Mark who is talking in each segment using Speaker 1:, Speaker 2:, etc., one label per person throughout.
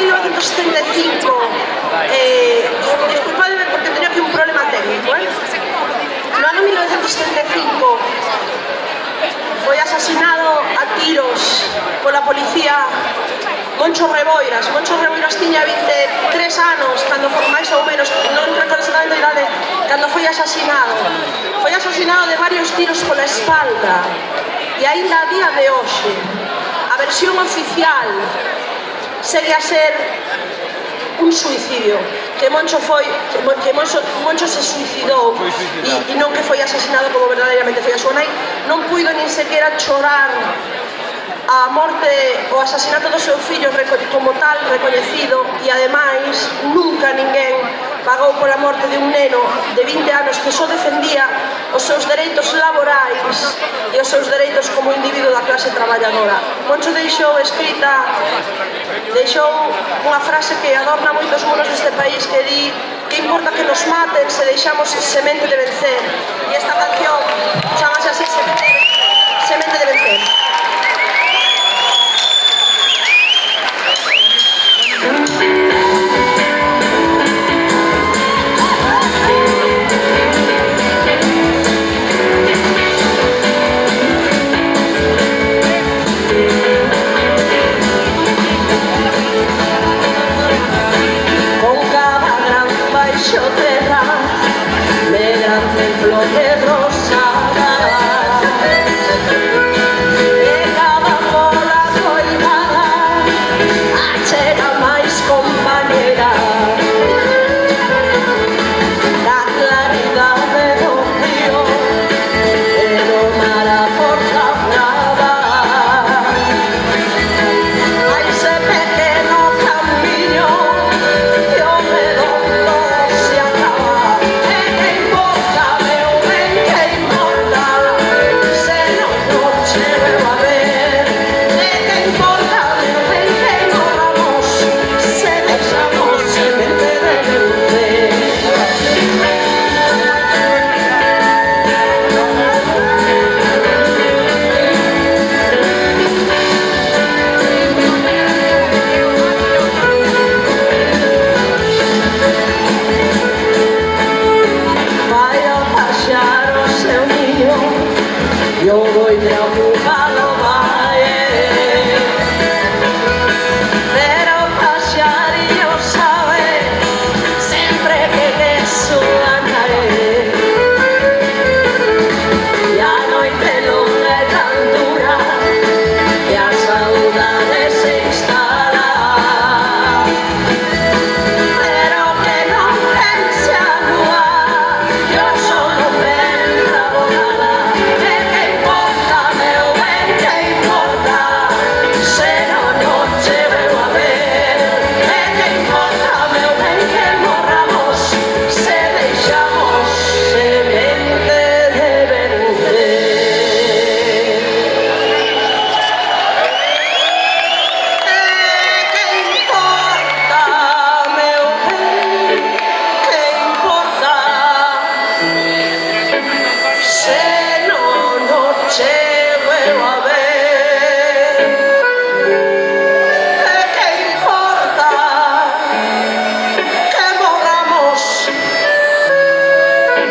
Speaker 1: 1975, disculpadme porque tenía aquí un problema técnico, no ano 1975 foi asesinado a tiros pola policía Moncho Reboiras. Moncho Reboiras tiña 23 anos, cando máis ou menos, non recordo exactamente a idade, cando foi asesinado. Foi asesinado de varios tiros pola espalda e aínda a día de hoxe a versión oficial segue a ser un suicidio, que Moncho se suicidou e non que foi asesinado como verdadeiramente foi a súa nai. Non puido nin sequera chorar a morte, o asasinato do seu fillo como tal recoñecido, e ademais nunca ninguén pagou pola morte de un neno de 20 anos que só defendía os seus dereitos laborais e os seus dereitos como individuo da clase traballadora. Moncho deixou escrita, deixou unha frase que adorna moitos muros deste país, que di: que importa que nos maten se deixamos semente de vencer. E esta canción chamase así, Semente de vencer.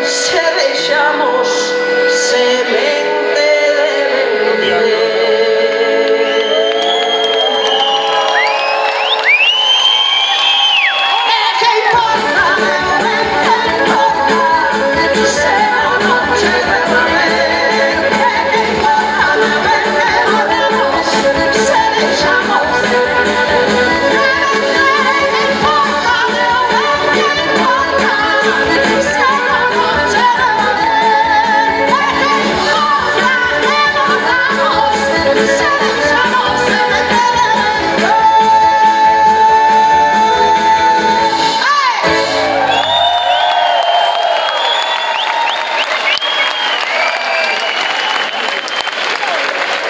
Speaker 2: Se deixamos